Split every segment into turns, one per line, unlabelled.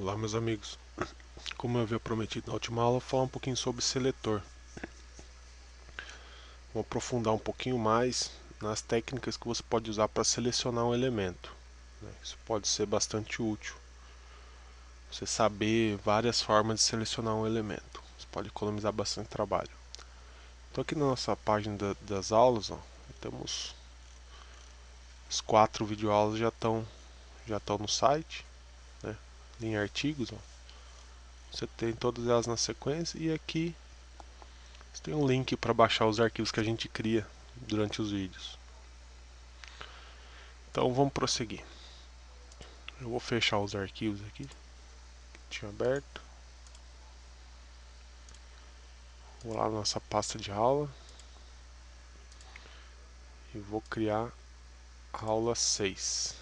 Olá, meus amigos. Como eu havia prometido na última aula, vou falar um pouquinho sobre seletor. Vou aprofundar um pouquinho mais nas técnicas que você pode usar para selecionar um elemento. Isso pode ser bastante útil. Você saber várias formas de selecionar um elemento. Você pode economizar bastante trabalho. Então aqui na nossa página das aulas, temos as 4 videoaulas já estão no site, né? Em artigos. Você tem todas elas na sequência e aqui você tem um link para baixar os arquivos que a gente cria durante os vídeos. Então vamos prosseguir. Eu vou fechar os arquivos aqui que tinha aberto. Vou lá na nossa pasta de aula e vou criar a aula 6.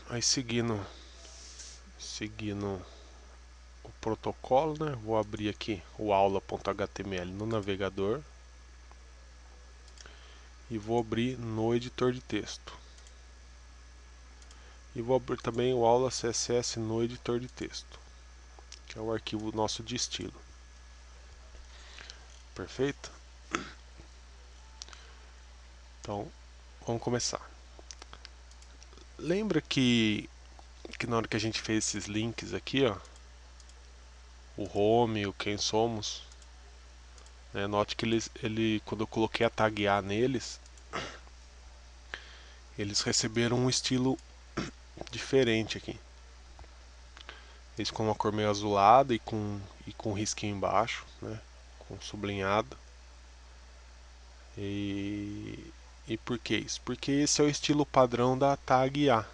Aí seguindo o protocolo, né? Vou abrir aqui o aula.html no navegador e vou abrir no editor de texto. E vou abrir também o aula CSS no editor de texto, que é o arquivo nosso de estilo. Perfeito? Então, vamos começar. Lembra que na hora que a gente fez esses links aqui, ó, o home, o quem somos, né, note que quando eu coloquei a tag A neles, eles receberam um estilo diferente aqui. Eles com uma cor meio azulada e com risquinho embaixo, né, com sublinhado. E por que isso? Porque esse é o estilo padrão da tag A.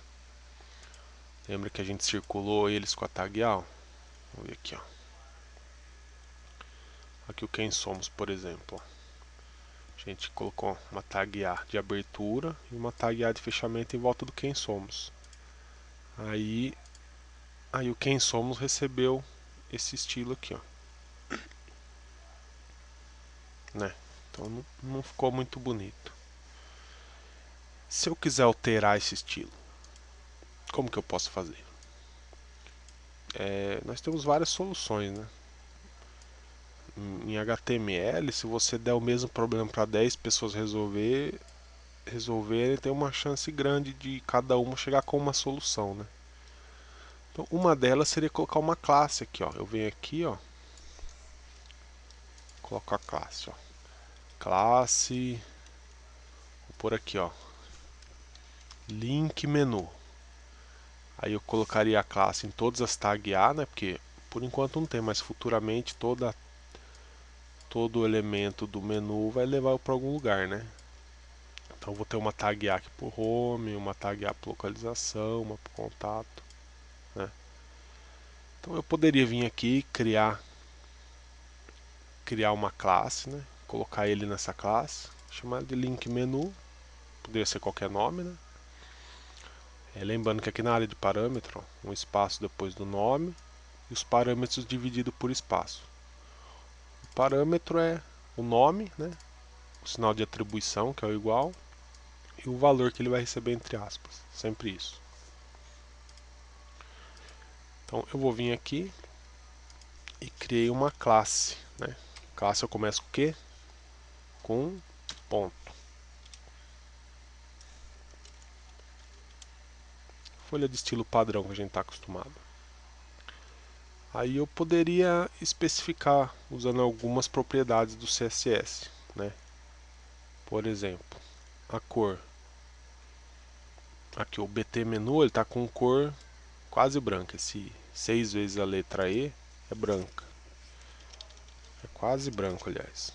Lembra que a gente circulou eles com a tag A? Ó? Vamos ver aqui, ó. Aqui o quem somos, por exemplo. Ó. A gente colocou uma tag A de abertura e uma tag A de fechamento em volta do quem somos. Aí o quem somos recebeu esse estilo aqui, ó. Né? Então não ficou muito bonito. Se eu quiser alterar esse estilo, como que eu posso fazer? Nós temos várias soluções, né? Em HTML, se você der o mesmo problema para 10 pessoas resolverem, tem uma chance grande de cada uma chegar com uma solução, né? Então, uma delas seria colocar uma classe aqui, ó. Eu venho aqui, ó, coloco a classe, ó. Classe, vou pôr aqui, ó, link menu. Aí eu colocaria a classe em todas as tag A, né? Porque por enquanto não tem, mas futuramente todo elemento do menu vai levar para algum lugar, né? Então vou ter uma tag A aqui por home, uma tag A por localização, uma por contato, né? Então eu poderia vir aqui criar uma classe, né? Colocar ele nessa classe, chamar de link menu, poderia ser qualquer nome, né? Lembrando que aqui na área de parâmetro, ó, um espaço depois do nome e os parâmetros dividido por espaço. O parâmetro é o nome, né? O sinal de atribuição, que é o igual, e o valor que ele vai receber entre aspas, sempre isso. Então eu vou vir aqui e criei uma classe, né? Classe eu começo com o quê? Com ponto. Folha de estilo padrão que a gente está acostumado. Aí eu poderia especificar usando algumas propriedades do CSS, né? Por exemplo, a cor. Aqui o BT menu ele está com cor quase branca. Esse 6 vezes a letra E é branca. É quase branco, aliás.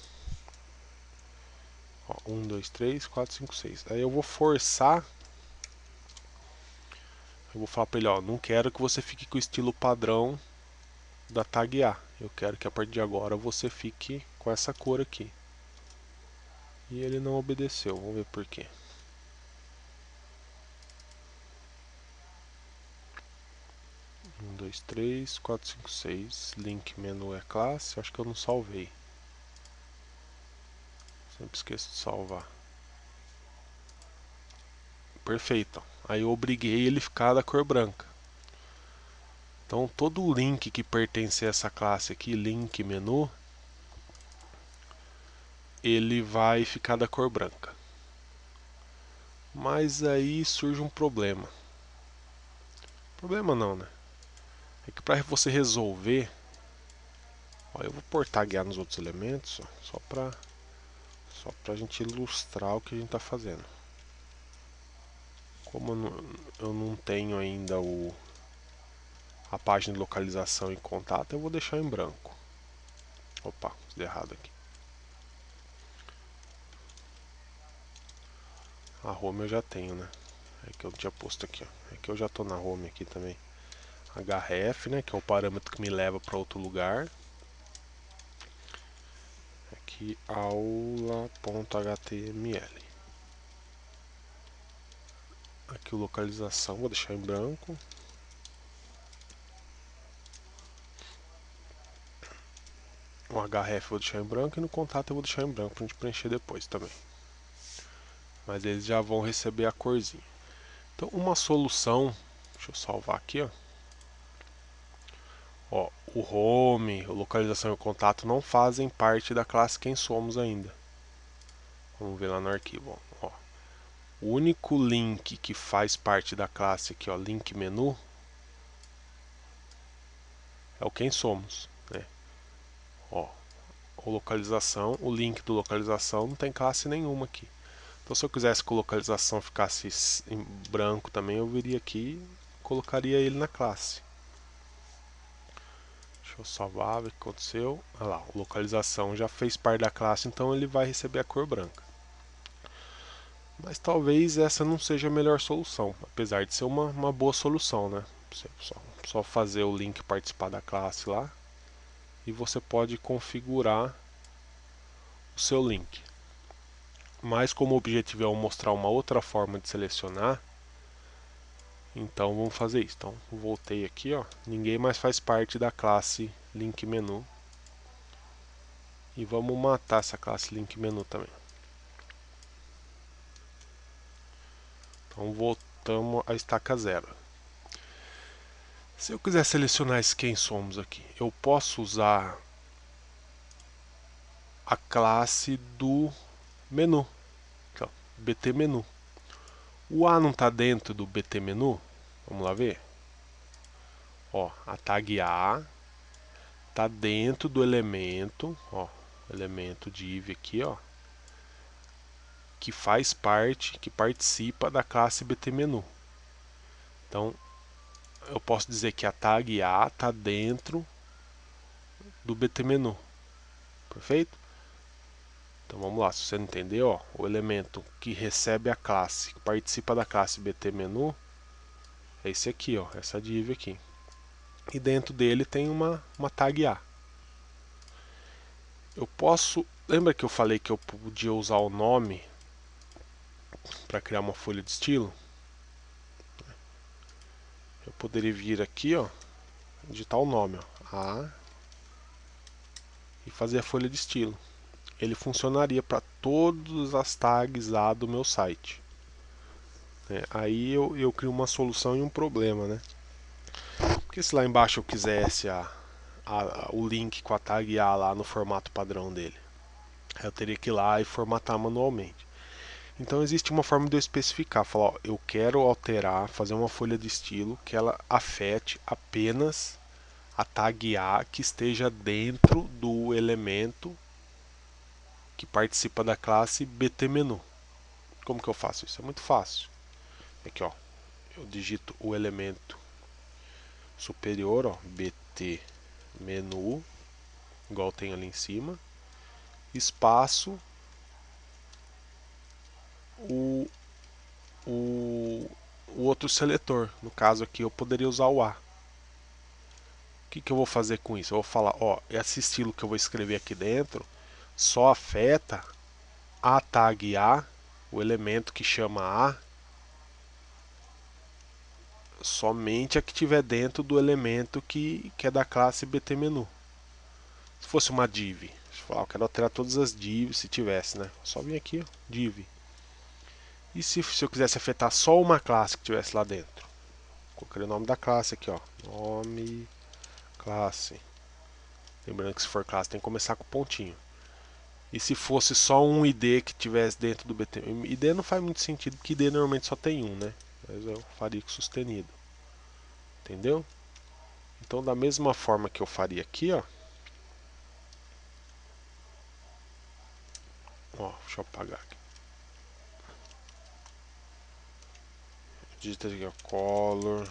Ó, 1, 2, 3, 4, 5, 6. Aí eu vou forçar. Eu vou falar para ele, ó, não quero que você fique com o estilo padrão da tag A. Eu quero que a partir de agora você fique com essa cor aqui. E ele não obedeceu. Vamos ver por quê. 1, 2, 3, 4, 5, 6. Link menu é classe. Acho que eu não salvei. Sempre esqueço de salvar. perfeito. Aí eu obriguei ele a ficar da cor branca. Então todo o link que pertence a essa classe aqui, link menu, ele vai ficar da cor branca. Mas aí surge um problema. Problema não, né? É que para você resolver, ó, eu vou portar guiar nos outros elementos, ó, só pra gente ilustrar o que a gente está fazendo. Como eu não tenho ainda a página de localização em contato, eu vou deixar em branco. Opa, fiz errado aqui. A home eu já tenho, né? É que eu tinha posto aqui, ó. É que eu já tô na home aqui também. href, né? Que é o parâmetro que me leva para outro lugar. Aqui aula.html. Aqui o localização, vou deixar em branco. O href eu vou deixar em branco e no contato eu vou deixar em branco pra gente preencher depois também. Mas eles já vão receber a corzinha. Então uma solução, deixa eu salvar aqui, ó. Ó, o home, a localização e o contato não fazem parte da classe quem somos ainda. Vamos ver lá no arquivo, ó. O único link que faz parte da classe aqui, ó, link menu, é o quem somos, né? Ó, o localização, o link do localização não tem classe nenhuma aqui. Então se eu quisesse que a localização ficasse em branco também, eu viria aqui e colocaria ele na classe. Deixa eu salvar, ver o que aconteceu. Olha lá, a localização já fez parte da classe, então ele vai receber a cor branca. Mas talvez essa não seja a melhor solução, apesar de ser uma boa solução, né? Você só fazer o link participar da classe lá e você pode configurar o seu link. Mas como o objetivo é mostrar uma outra forma de selecionar, então vamos fazer isso. Então voltei aqui, ó, ninguém mais faz parte da classe link menu. E vamos matar essa classe link menu também. Então voltamos à estaca 0. Se eu quiser selecionar esse quem somos aqui, eu posso usar a classe do menu, então, BT menu. O A não está dentro do BT menu? Vamos lá ver. Ó, a tag A está dentro do elemento, ó, elemento div aqui, ó, que faz parte, que participa da classe BT menu. Então, eu posso dizer que a tag A está dentro do BT menu. Perfeito? Então vamos lá, se você não entendeu, ó, o elemento que recebe a classe, que participa da classe BT menu, é esse aqui, ó, essa div aqui. E dentro dele tem uma tag A. Eu posso, lembra que eu falei que eu podia usar o nome para criar uma folha de estilo? Eu poderia vir aqui, ó, digitar o nome, ó, A, e fazer a folha de estilo. Ele funcionaria para todas as tags A do meu site. Aí eu crio uma solução e um problema, né? Porque se lá embaixo eu quisesse o link com a tag A lá no formato padrão dele, eu teria que ir lá e formatar manualmente. Então existe uma forma de eu especificar, falar, ó, eu quero alterar, fazer uma folha de estilo que ela afete apenas a tag A que esteja dentro do elemento que participa da classe BT menu. Como que eu faço isso? É muito fácil. Aqui, ó, eu digito o elemento superior, ó, BT menu, igual tem ali em cima, espaço o, o outro seletor. No caso aqui eu poderia usar o A. O que eu vou fazer com isso? Eu vou falar, ó, esse estilo que eu vou escrever aqui dentro só afeta a tag A, o elemento que chama A, somente a que estiver dentro do elemento que é da classe BT menu. Se fosse uma div, eu quero alterar todas as divs se tivesse, né? Só vir aqui, ó, div. E se eu quisesse afetar só uma classe que tivesse lá dentro? Colocaria o nome da classe aqui, ó. Nome, classe. Lembrando que se for classe tem que começar com pontinho. E se fosse só um ID que tivesse dentro do BTMenu? ID não faz muito sentido, porque ID normalmente só tem um, né? Mas eu faria com sustenido. Entendeu? Então da mesma forma que eu faria aqui, ó. Ó, deixa eu apagar aqui. Digita aqui, ó, color.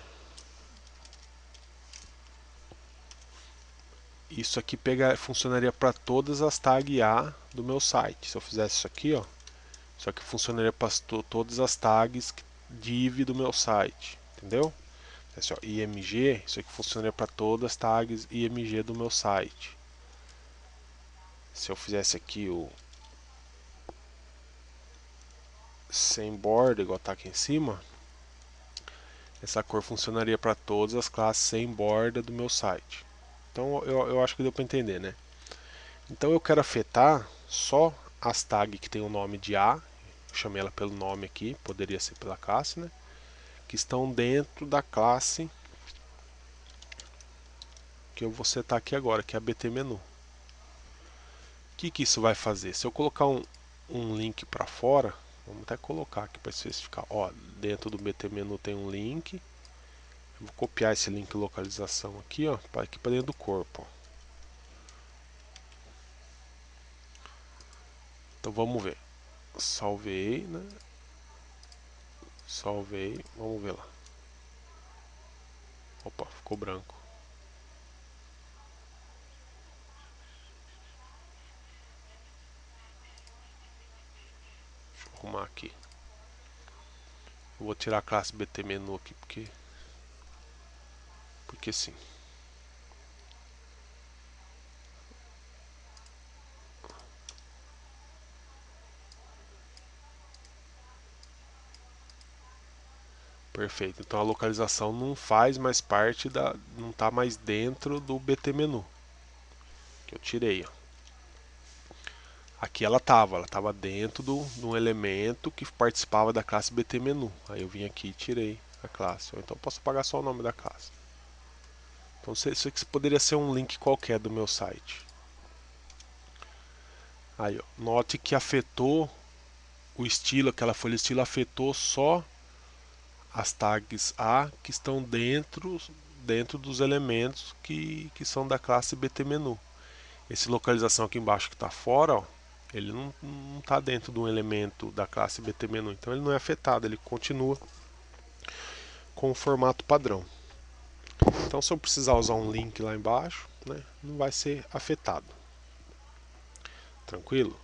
Isso aqui funcionaria para todas as tags A do meu site. Se eu fizesse isso aqui, ó, isso aqui funcionaria para todas as tags div do meu site, entendeu? Esse, ó, img, isso aqui funcionaria para todas as tags img do meu site. Se eu fizesse aqui o sem borda, igual tá aqui em cima, essa cor funcionaria para todas as classes sem borda do meu site. Então eu acho que deu para entender, né? Então eu quero afetar só as tags que tem o nome de A, eu chamei ela pelo nome aqui, poderia ser pela classe, né? Que estão dentro da classe que eu vou setar aqui agora, que é a BTMenu. O que isso vai fazer? Se eu colocar um link para fora, vamos até colocar aqui para especificar, ó, dentro do BTMenu tem um link, eu vou copiar esse link localização aqui, ó, aqui para dentro do corpo, ó. Então vamos ver. Salvei, né? Salvei, vamos ver lá. Opa, ficou branco. Deixa eu arrumar aqui. Eu vou tirar a classe BTMenu aqui porque sim. Perfeito. Então a localização não faz mais parte não está mais dentro do BTMenu que eu tirei, ó. Aqui ela estava dentro do elemento que participava da classe BTMenu. Aí eu vim aqui e tirei a classe. Ou então posso apagar só o nome da classe. Então isso aqui poderia ser um link qualquer do meu site. Aí, ó, note que afetou o estilo, aquela folha estilo afetou só as tags A que estão dentro dos elementos que são da classe BTMenu. Esse localização aqui embaixo que está fora, ó, ele não está dentro de um elemento da classe BTMenu, então ele não é afetado, ele continua com o formato padrão. Então se eu precisar usar um link lá embaixo, né, não vai ser afetado. Tranquilo?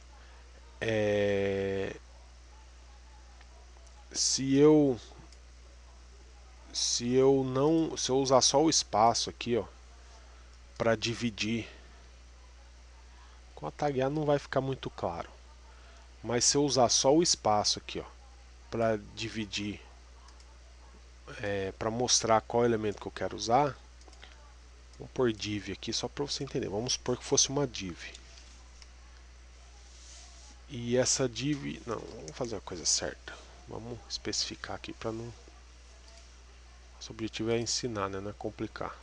Se eu usar só o espaço aqui, ó, para dividir, com a tag A não vai ficar muito claro. Mas se eu usar só o espaço aqui, ó, para dividir, para mostrar qual elemento que eu quero usar, vamos pôr div aqui só para você entender. Vamos supor que fosse uma div. E essa div, não, vamos fazer a coisa certa. Vamos especificar aqui para não. Nosso objetivo é ensinar, né? Não é complicar.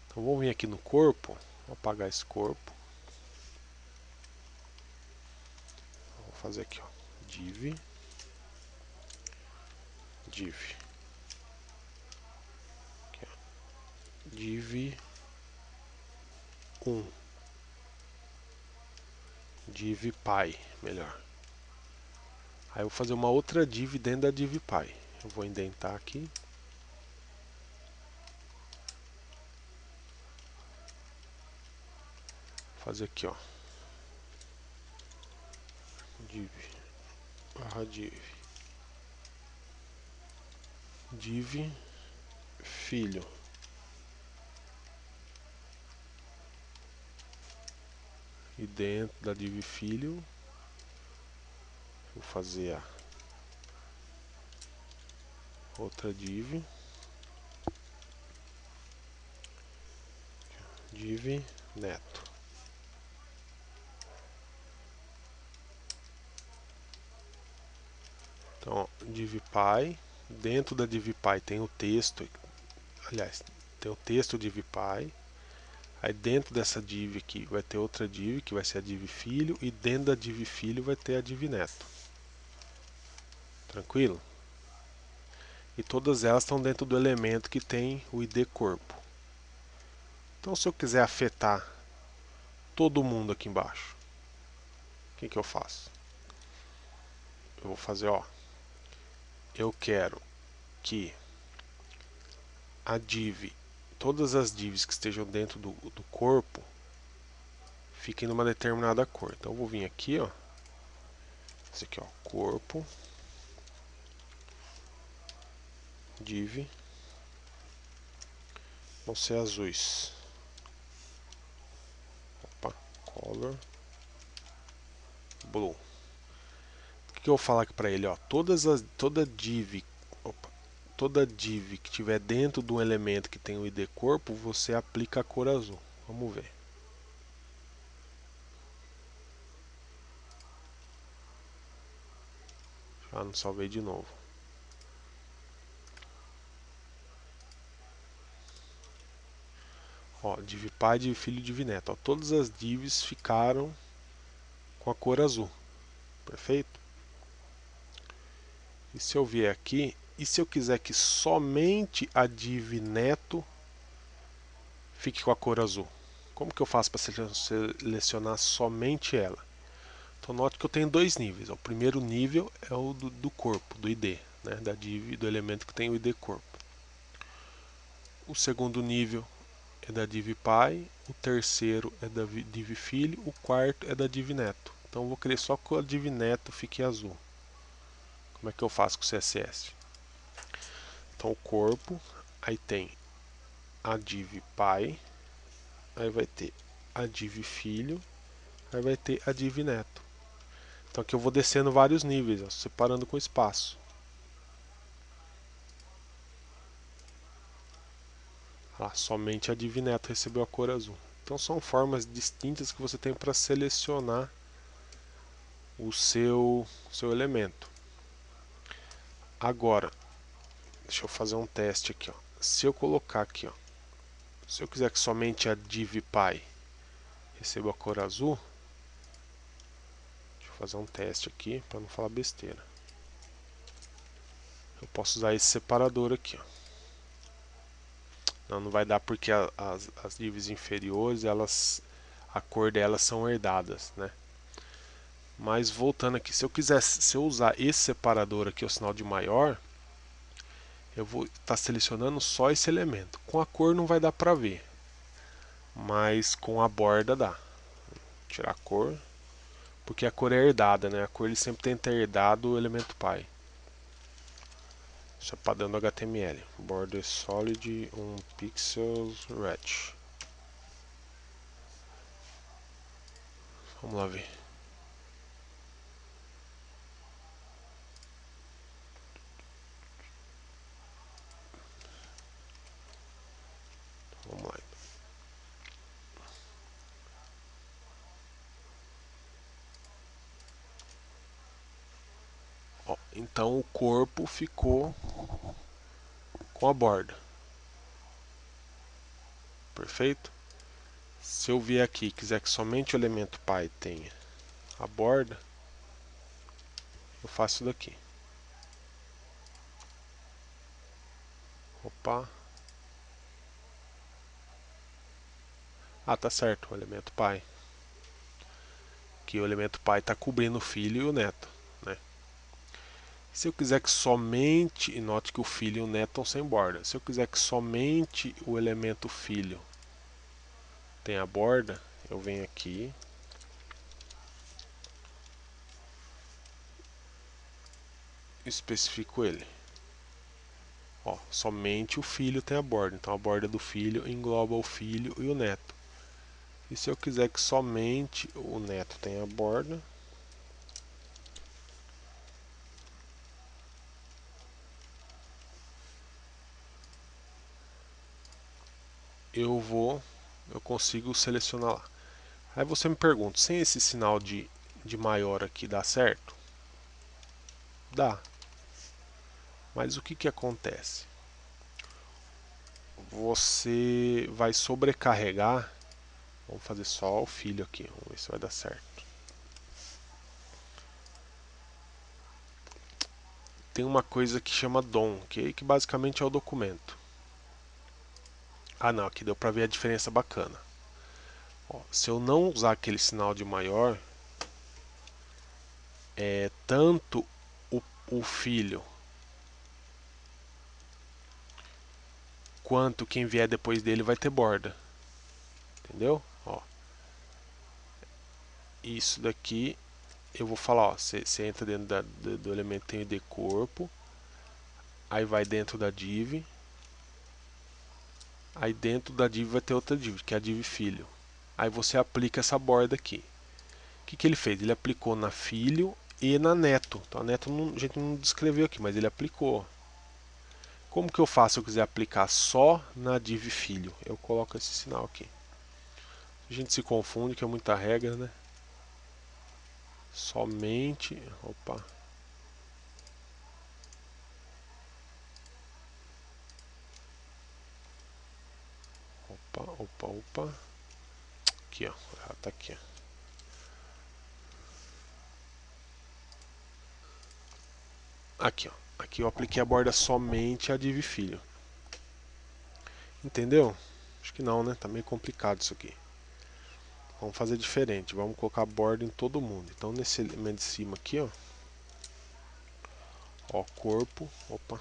Então vamos vir aqui no corpo, vou apagar esse corpo. Vou fazer aqui, ó, div, div, aqui, ó, div 1, div pi, melhor. Aí eu vou fazer uma outra div dentro da div pi. Eu vou indentar aqui. Vou fazer aqui, ó, div barra div filho. E dentro da div filho vou fazer a outra div neto. Então, ó, divpy, dentro da divpy tem o texto, aliás, tem o texto divpy. Aí dentro dessa div aqui vai ter outra div, que vai ser a div filho, e dentro da div filho vai ter a div neto. Tranquilo? E todas elas estão dentro do elemento que tem o id corpo. Então se eu quiser afetar todo mundo aqui embaixo, o que eu faço? Eu vou fazer, ó, eu quero que a div, todas as divs que estejam dentro do corpo, fiquem numa determinada cor. Então eu vou vir aqui, ó, esse aqui, ó, corpo, div, vão ser azuis. Opa, color blue. O que eu vou falar aqui para ele, ó, toda div que tiver dentro do elemento que tem o id corpo, você aplica a cor azul. Vamos ver. Já não salvei de novo. Ó, div pai, div filho, div neto. Ó, todas as divs ficaram com a cor azul. Perfeito? E se eu vier aqui, e se eu quiser que somente a div neto fique com a cor azul? Como que eu faço para selecionar somente ela? Então note que eu tenho dois níveis. O primeiro nível é o do corpo, do id, né, da div, do elemento que tem o id corpo. O segundo nível é da div pai, o terceiro é da div filho, o quarto é da div neto. Então eu vou querer só que a div neto fique azul. Como é que eu faço com o CSS? Então o corpo, aí tem a div pai, aí vai ter a div filho, aí vai ter a div neto. Então aqui eu vou descendo vários níveis, ó, separando com espaço. Ah, somente a div neto recebeu a cor azul. Então são formas distintas que você tem para selecionar o seu elemento. Agora, deixa eu fazer um teste aqui, ó. Se eu colocar aqui, ó, se eu quiser que somente a div pai receba a cor azul, deixa eu fazer um teste aqui para não falar besteira. Eu posso usar esse separador aqui, ó. Não vai dar porque as divs inferiores, a cor delas são herdadas, né? Mas voltando aqui, se eu usar esse separador aqui, o sinal de maior, eu vou estar selecionando só esse elemento. Com a cor não vai dar para ver, mas com a borda dá. Vou tirar a cor, porque a cor é herdada, né? A cor ele sempre tenta herdar do elemento pai. Isso é padrão do HTML. Border solid 1 pixels red. Vamos lá ver. Vamos lá. Ó, então o corpo ficou com a borda. Perfeito? Se eu vier aqui e quiser que somente o elemento pai tenha a borda, eu faço isso daqui. Opa. Ah, tá certo, o elemento pai. Que o elemento pai está cobrindo o filho e o neto, né? Se eu quiser que somente, e note que o filho e o neto estão sem borda. Se eu quiser que somente o elemento filho tenha borda, eu venho aqui e especifico ele. Ó, somente o filho tem a borda, então a borda do filho engloba o filho e o neto. E se eu quiser que somente o neto tenha a borda, eu consigo selecionar lá. Aí você me pergunta, sem esse sinal de maior aqui dá certo? Dá. Mas o que que acontece? Você vai sobrecarregar. Vamos fazer só o filho aqui, vamos ver se vai dar certo. Tem uma coisa que chama DOM, que basicamente é o documento. Ah não, aqui deu para ver a diferença bacana. Ó, se eu não usar aquele sinal de maior, tanto o filho quanto quem vier depois dele vai ter borda. Entendeu? Ó, isso daqui eu vou falar, ó, você entra dentro do elemento tem ID corpo, aí vai dentro da div, aí dentro da div vai ter outra div, que é a div filho. Aí você aplica essa borda aqui. O que ele fez? Ele aplicou na filho e na neto. Então a neto a gente não descreveu aqui, mas ele aplicou. Como que eu faço se eu quiser aplicar só na div filho? Eu coloco esse sinal aqui. A gente se confunde, que é muita regra, né? Somente... Opa. Opa. Aqui, ó. Ah, tá aqui, ó. Aqui, ó. Aqui eu apliquei a borda somente a div filho. Entendeu? Acho que não, né? Tá meio complicado isso aqui. Vamos fazer diferente. Vamos colocar a borda em todo mundo. Então nesse elemento de cima aqui, ó. Ó, corpo. Opa.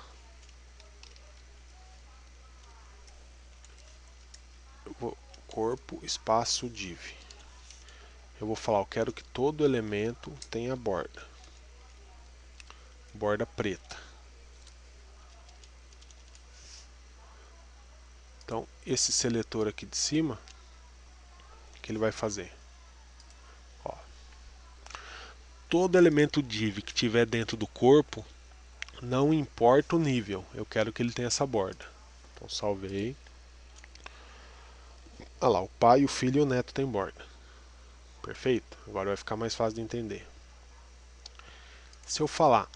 Eu vou, corpo, espaço, div. Eu vou falar, eu quero que todo elemento tenha borda. Borda preta. Então, esse seletor aqui de cima, o que ele vai fazer? Ó, todo elemento div que tiver dentro do corpo, não importa o nível, eu quero que ele tenha essa borda. Então, salvei. Olha lá, o pai, o filho e o neto tem borda. Perfeito? Agora vai ficar mais fácil de entender. Se eu falar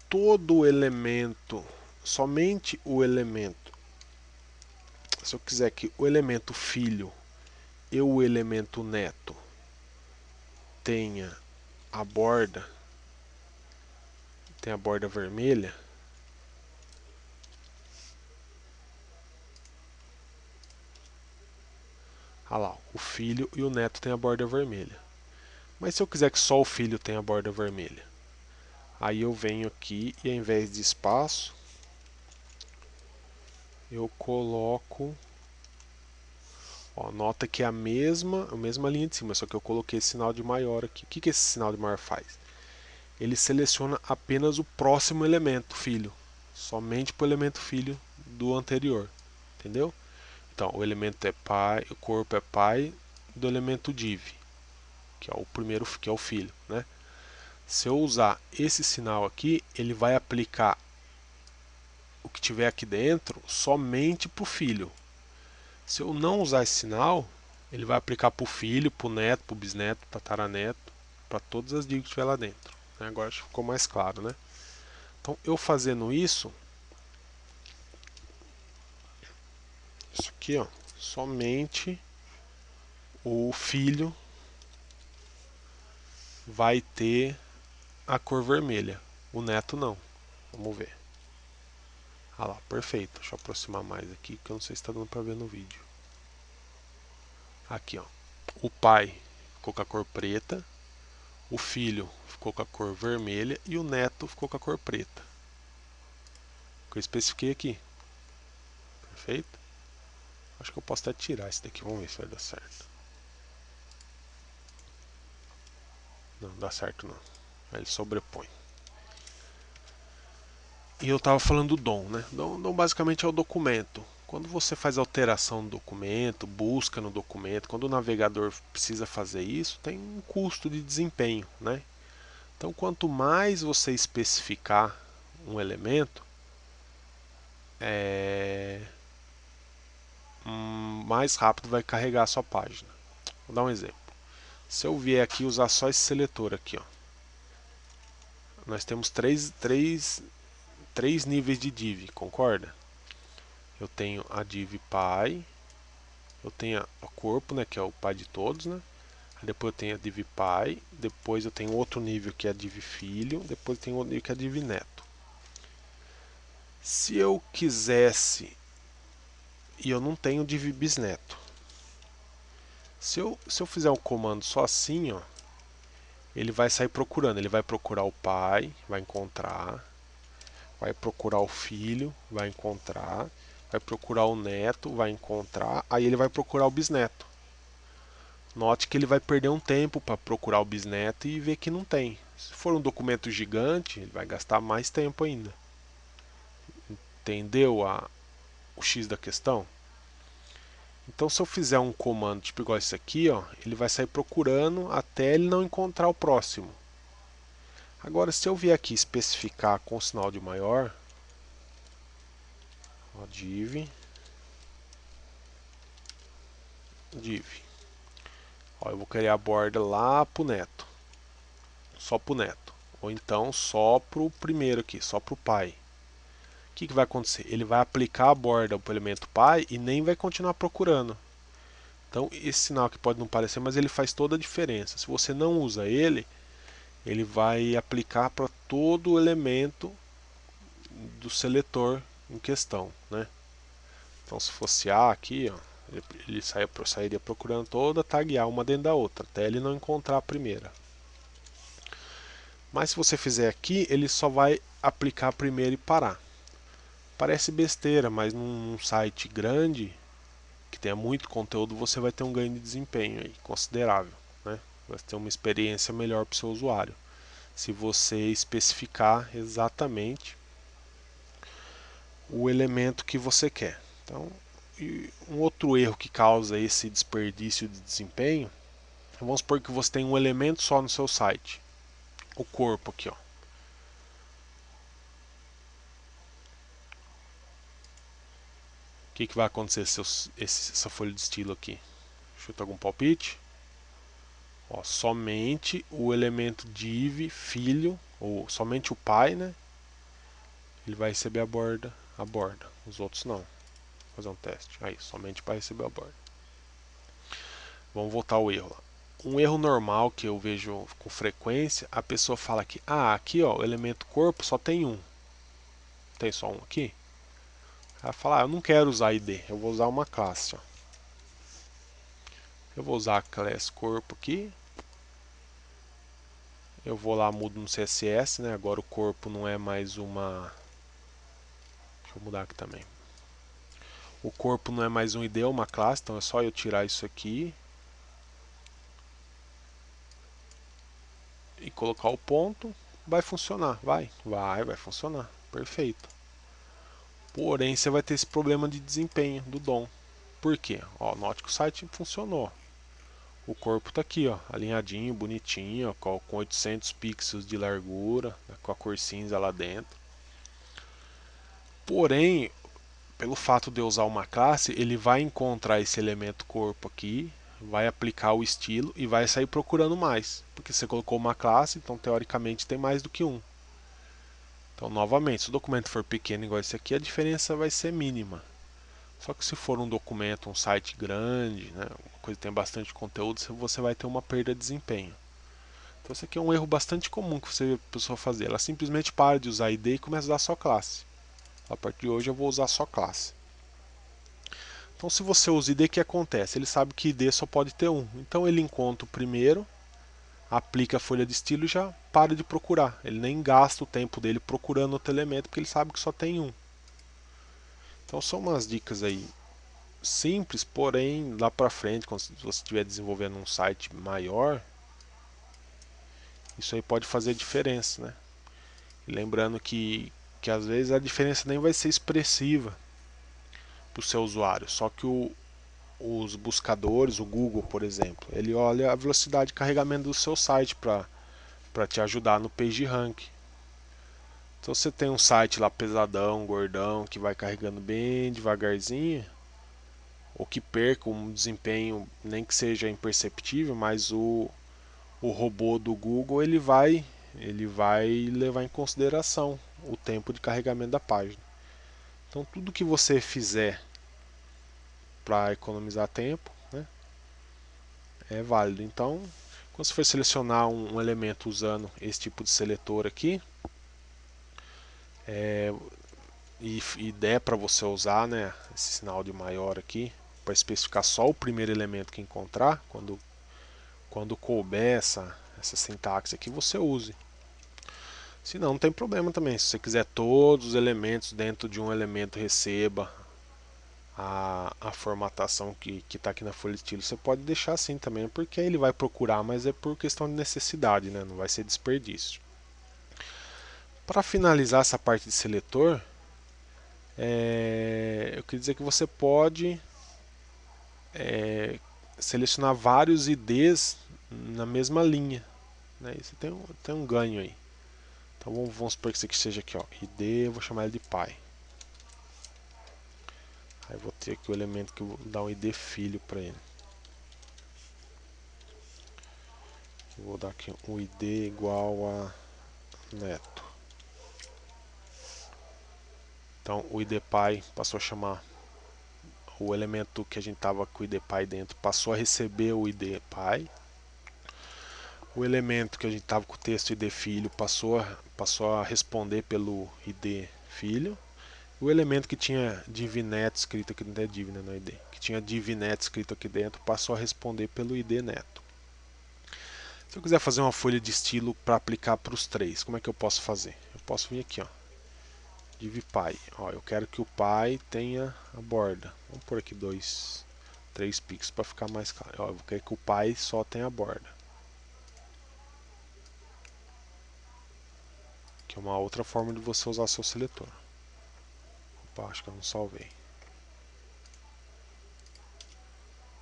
todo elemento, somente o elemento, se eu quiser que o elemento filho e o elemento neto tenha a borda, tem a borda vermelha, olha lá, o filho e o neto tem a borda vermelha. Mas se eu quiser que só o filho tenha a borda vermelha, aí eu venho aqui e ao invés de espaço, eu coloco, ó, nota que é a mesma linha de cima, só que eu coloquei esse sinal de maior aqui. O que esse sinal de maior faz? Ele seleciona apenas o próximo elemento filho, somente para o elemento filho do anterior, entendeu? Então o elemento é pai, o corpo é pai do elemento div, que é o primeiro, que é o filho, né? Se eu usar esse sinal aqui, ele vai aplicar o que tiver aqui dentro somente para o filho. Se eu não usar esse sinal, ele vai aplicar para o filho, para o neto, para o bisneto, para taraneto, para todas as divs que tiver lá dentro. Agora acho que ficou mais claro, né? Então eu fazendo isso aqui, ó, somente o filho vai ter a cor vermelha, o neto não. Vamos ver. Ah lá, perfeito. Deixa eu aproximar mais aqui, que eu não sei se está dando para ver no vídeo. Aqui, ó. O pai ficou com a cor preta, o filho ficou com a cor vermelha e o neto ficou com a cor preta. Que eu especifiquei aqui. Perfeito? Acho que eu posso até tirar esse daqui. Vamos ver se vai dar certo. Não, dá certo não. Aí ele sobrepõe. E eu estava falando do DOM, né? DOM basicamente é o documento. Quando você faz alteração no documento, busca no documento, quando o navegador precisa fazer isso, tem um custo de desempenho, né? Então, quanto mais você especificar um elemento, mais rápido vai carregar a sua página. Vou dar um exemplo. Se eu vier aqui usar só esse seletor aqui, ó, nós temos três níveis de div, concorda? Eu tenho a div pai, eu tenho o corpo, né, que é o pai de todos, né? Depois eu tenho a div pai, depois eu tenho outro nível que é a div filho, depois eu tenho outro nível que é a div neto. Se eu quisesse, e eu não tenho div bisneto, se eu fizer um comando só assim, ó, ele vai sair procurando, ele vai procurar o pai, vai encontrar, vai procurar o filho, vai encontrar, vai procurar o neto, vai encontrar, aí ele vai procurar o bisneto. Note que ele vai perder um tempo para procurar o bisneto e ver que não tem. Se for um documento gigante, ele vai gastar mais tempo ainda. Entendeu o X da questão? Então, se eu fizer um comando tipo igual esse aqui, ó, ele vai sair procurando até ele não encontrar o próximo. Agora, se eu vier aqui especificar com o sinal de maior, ó, div, ó, eu vou criar a borda lá pro neto, só pro neto, ou então só pro primeiro aqui, só pro pai. O que vai acontecer? Ele vai aplicar a borda para o elemento pai e nem vai continuar procurando. Então, esse sinal aqui pode não parecer, mas ele faz toda a diferença. Se você não usa ele, ele vai aplicar para todo o elemento do seletor em questão, né? Então, se fosse A aqui, ó, ele sairia procurando toda a tag A uma dentro da outra, até ele não encontrar a primeira. Mas se você fizer aqui, ele só vai aplicar a primeira e parar. Parece besteira, mas num site grande que tenha muito conteúdo, você vai ter um ganho de desempenho aí, considerável, né? Vai ter uma experiência melhor para o seu usuário, se você especificar exatamente o elemento que você quer. Então, um outro erro que causa esse desperdício de desempenho, vamos supor que você tem um elemento só no seu site, o corpo aqui, ó. O que vai acontecer se essa folha de estilo aqui? Chuta algum palpite? Ó, somente o elemento div filho, ou somente o pai, né? Ele vai receber a borda, os outros não. Vou fazer um teste. Aí, somente para receber a borda. Vamos voltar ao erro lá. Um erro normal que eu vejo com frequência, a pessoa fala que aqui ó, o elemento corpo só tem um. Tem só um aqui? Ela fala, eu não quero usar ID, eu vou usar uma classe. Ó. Eu vou usar a classe corpo aqui. Eu vou lá, mudo no CSS, né? Agora o corpo não é mais uma... Deixa eu mudar aqui também. O corpo não é mais um ID, é uma classe, então é só eu tirar isso aqui e colocar o ponto, vai funcionar, vai funcionar, perfeito. Porém, você vai ter esse problema de desempenho do DOM. Por quê? Ó, note que o site funcionou. O corpo está aqui, ó, alinhadinho, bonitinho, ó, com 800 pixels de largura, né, com a cor cinza lá dentro. Porém, pelo fato de eu usar uma classe, ele vai encontrar esse elemento corpo aqui, vai aplicar o estilo e vai sair procurando mais. Porque você colocou uma classe, então teoricamente tem mais do que um. Então, novamente, se o documento for pequeno igual esse aqui, a diferença vai ser mínima. Só que se for um documento, um site grande, né, uma coisa que tem bastante conteúdo, você vai ter uma perda de desempenho. Então, esse aqui é um erro bastante comum que você vê a pessoa fazer. Ela simplesmente para de usar ID e começa a usar só classe. A partir de hoje eu vou usar só classe. Então, se você usa ID, o que acontece? Ele sabe que ID só pode ter um. Então, ele encontra o primeiro, aplica a folha de estilo e já para de procurar. Ele nem gasta o tempo dele procurando outro elemento, porque ele sabe que só tem um. Então, são umas dicas aí simples, porém, lá para frente, quando você estiver desenvolvendo um site maior, isso aí pode fazer diferença, né? E lembrando que às vezes a diferença nem vai ser expressiva para o seu usuário, só que os buscadores, o Google, por exemplo, ele olha a velocidade de carregamento do seu site para te ajudar no PageRank. Então você tem um site lá pesadão, gordão, que vai carregando bem devagarzinho, ou que perca um desempenho, nem que seja imperceptível, mas o robô do Google ele vai ele vai levar em consideração o tempo de carregamento da página. Então tudo que você fizer para economizar tempo, né, é válido. Então, quando você for selecionar um elemento usando esse tipo de seletor aqui, e der para você usar, né, esse sinal de maior aqui, para especificar só o primeiro elemento que encontrar, quando couber essa sintaxe aqui, você use. Se não, não tem problema também. Se você quiser todos os elementos dentro de um elemento receba a formatação que está aqui na folha de estilo, você pode deixar assim também, porque ele vai procurar, mas é por questão de necessidade, né? Não vai ser desperdício. Para finalizar essa parte de seletor, eu queria dizer que você pode selecionar vários IDs na mesma linha, né? E você tem um ganho aí. Então vamos supor que isso aqui seja aqui, ó, ID, eu vou chamar ele de pai. Aí vou ter aqui o elemento que eu vou dar um ID filho para ele. Eu vou dar aqui um ID igual a neto. Então o ID pai passou a chamar o elemento que a gente estava com o ID pai dentro, passou a receber o ID pai. O elemento que a gente estava com o texto ID filho passou a responder pelo ID filho. O elemento que tinha divnet escrito aqui dentro, é div, né, no ID, que tinha divnet escrito aqui dentro, passou a responder pelo ID neto. Se eu quiser fazer uma folha de estilo para aplicar para os três, como é que eu posso fazer? Eu posso vir aqui, ó, div pai. Ó, eu quero que o pai tenha a borda. Vamos por aqui 3 pixels para ficar mais claro. Ó, eu quero que o pai só tenha a borda. Que é uma outra forma de você usar seu seletor. Opa, acho que eu não salvei.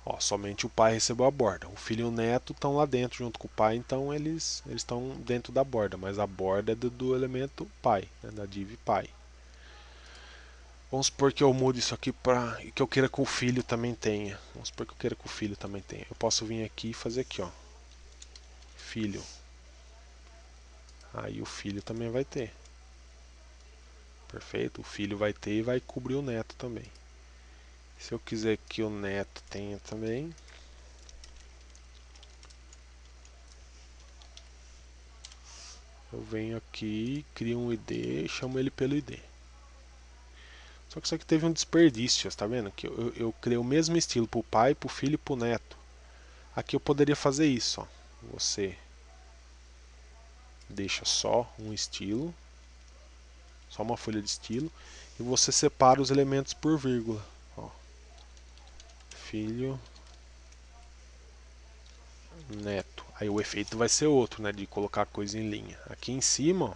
Ó, somente o pai recebeu a borda. O filho e o neto estão lá dentro junto com o pai, então eles estão dentro da borda, mas a borda é do elemento pai, né, da div pai. Vamos supor que eu mude isso aqui para que eu queira que o filho também tenha. Vamos supor que eu queira que o filho também tenha. Eu posso vir aqui e fazer aqui, ó, filho. Aí o filho também vai ter. Perfeito? O filho vai ter e vai cobrir o neto também. Se eu quiser que o neto tenha também, eu venho aqui, crio um ID e chamo ele pelo ID. Só que isso aqui teve um desperdício, tá vendo? Que eu criei o mesmo estilo para o pai, para o filho e para o neto. Aqui eu poderia fazer isso, ó. Você deixa só um estilo, só uma folha de estilo, e você separa os elementos por vírgula. Ó. Filho, neto. Aí o efeito vai ser outro, né? De colocar a coisa em linha. Aqui em cima, ó,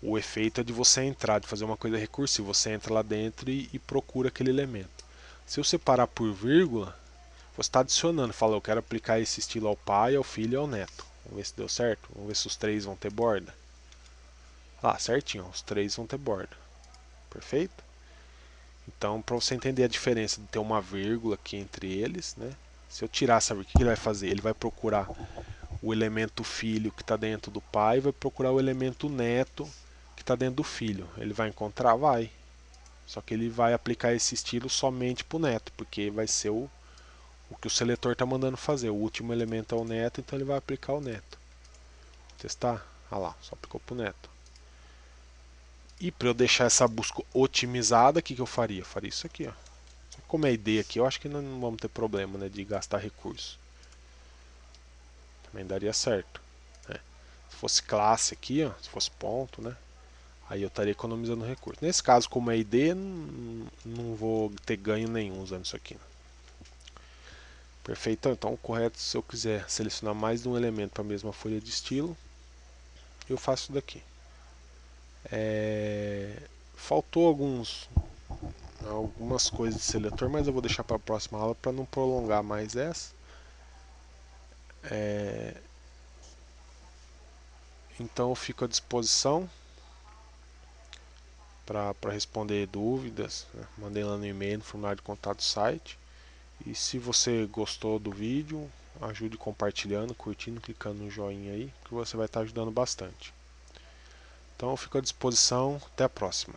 o efeito é de você entrar, de fazer uma coisa recursiva. Você entra lá dentro e procura aquele elemento. Se eu separar por vírgula, você está adicionando. Fala, eu quero aplicar esse estilo ao pai, ao filho e ao neto. Vamos ver se deu certo. Vamos ver se os três vão ter borda. Ah, certinho. Os três vão ter borda. Perfeito? Então, para você entender a diferença de ter uma vírgula aqui entre eles, né? Se eu tirar essa vírgula, o que ele vai fazer? Ele vai procurar o elemento filho que está dentro do pai, vai procurar o elemento neto que está dentro do filho. Ele vai encontrar? Vai. Só que ele vai aplicar esse estilo somente para o neto, porque vai ser o que o seletor está mandando fazer. O último elemento é o neto, então ele vai aplicar o neto. Testar? Ah lá, só aplicou para o neto. E para eu deixar essa busca otimizada, o que eu faria? Eu faria isso aqui, ó. Como é ID aqui, eu acho que não vamos ter problema, né, de gastar recurso. Também daria certo, né? Se fosse classe aqui, ó, se fosse ponto, né, aí eu estaria economizando recurso. Nesse caso, como é ID, não vou ter ganho nenhum usando isso aqui. Perfeito? Então, o correto, se eu quiser selecionar mais de um elemento para a mesma folha de estilo, eu faço isso daqui. Faltou algumas coisas de seletor, mas eu vou deixar para a próxima aula para não prolongar mais essa. Então eu fico à disposição para responder dúvidas, né? Mandei lá no e-mail, no formulário de contato do site. E se você gostou do vídeo, ajude compartilhando, curtindo, clicando no joinha aí, que você vai estar ajudando bastante. Então eu fico à disposição, até a próxima.